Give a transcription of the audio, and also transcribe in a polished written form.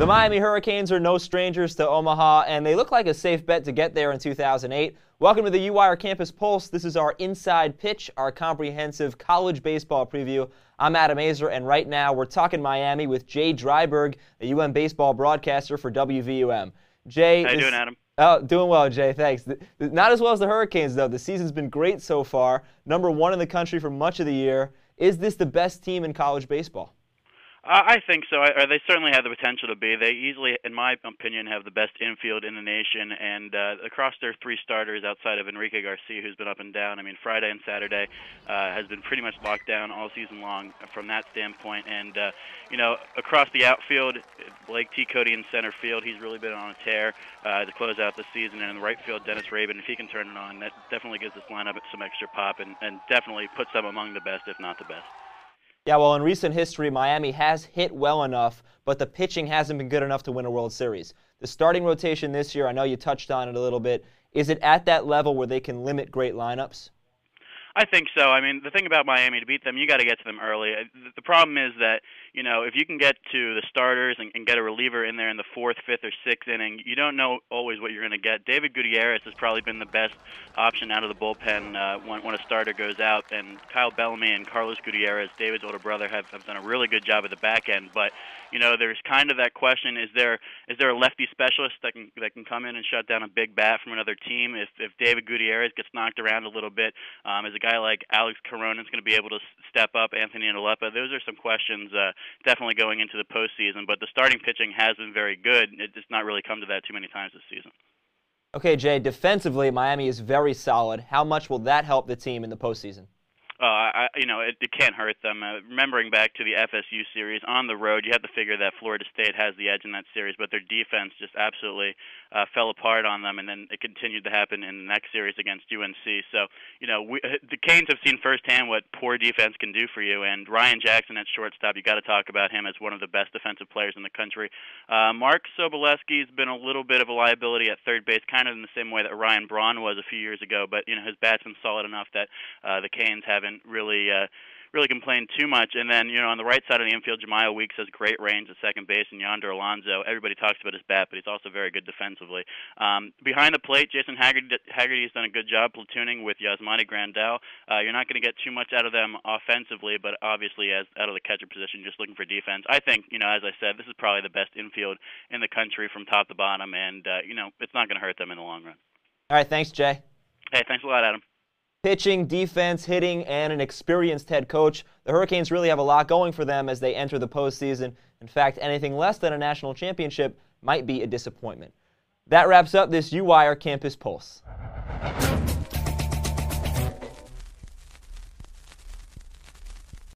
The Miami Hurricanes are no strangers to Omaha, and they look like a safe bet to get there in 2008. Welcome to the UWIRE Campus Pulse. This is our Inside Pitch, our comprehensive college baseball preview. I'm Adam Azer, and right now we're talking Miami with Jay Dryberg, a UM baseball broadcaster for WVUM. Jay, how you doing, Adam? Oh, doing well, Jay. Thanks. Not as well as the Hurricanes, though. The season's been great so far. #1 in the country for much of the year. Is this the best team in college baseball? I think so. They certainly have the potential to be. They easily, in my opinion, have the best infield in the nation. And across their three starters, outside of Enrique Garcia, who's been up and down, I mean, Friday and Saturday has been pretty much locked down all season long from that standpoint. And, you know, across the outfield, Blake Tekotte in center field, he's really been on a tear to close out the season. And in the right field, Dennis Rabin, if he can turn it on, that definitely gives this lineup some extra pop and definitely puts them among the best, if not the best. Yeah, well, in recent history, Miami has hit well enough, but the pitching hasn't been good enough to win a World Series. The starting rotation this year, I know you touched on it a little bit, is it at that level where they can limit great lineups? I think so. I mean, the thing about Miami, to beat them, you got to get to them early. The problem is that, you know, if you can get to the starters and get a reliever in there in the 4th, 5th, or 6th inning, you don't know always what you're going to get. David Gutierrez has probably been the best option out of the bullpen when a starter goes out, and Kyle Bellamy and Carlos Gutierrez, David's older brother, have done a really good job at the back end. But, you know, there's kind of that question: is there a lefty specialist that can come in and shut down a big bat from another team? If David Gutierrez gets knocked around a little bit, is a guy like Alex Corona's going to be able to step up, Anthony Indalepa? Those are some questions definitely going into the postseason. But the starting pitching has been very good. It's not really come to that too many times this season. Okay, Jay, defensively, Miami is very solid. How much will that help the team in the postseason? You know, it can't hurt them. Remembering back to the FSU series on the road, you have to figure that Florida State has the edge in that series, but their defense just absolutely fell apart on them, and then it continued to happen in the next series against UNC. So, you know, the Canes have seen firsthand what poor defense can do for you, and Ryan Jackson at shortstop, you got to talk about him as one of the best defensive players in the country. Mark Sobolewski's been a little bit of a liability at third base, kind of in the same way that Ryan Braun was a few years ago, but, you know, his bat's been solid enough that the Canes haven't really complained too much. And then, you know, on the right side of the infield, Jemile Weeks has great range at second base, and Yonder Alonso, everybody talks about his bat, but he's also very good defensively. Behind the plate, Jason Haggerty has done a good job platooning with Yasmani Grandal. You're not going to get too much out of them offensively, but obviously as out of the catcher position, just looking for defense. I think, you know, as I said, this is probably the best infield in the country from top to bottom, and, you know, it's not going to hurt them in the long run. All right, thanks, Jay. Hey, thanks a lot, Adam. Pitching, defense, hitting, and an experienced head coach. The Hurricanes really have a lot going for them as they enter the postseason. In fact, anything less than a national championship might be a disappointment. That wraps up this UWIRE Campus Pulse.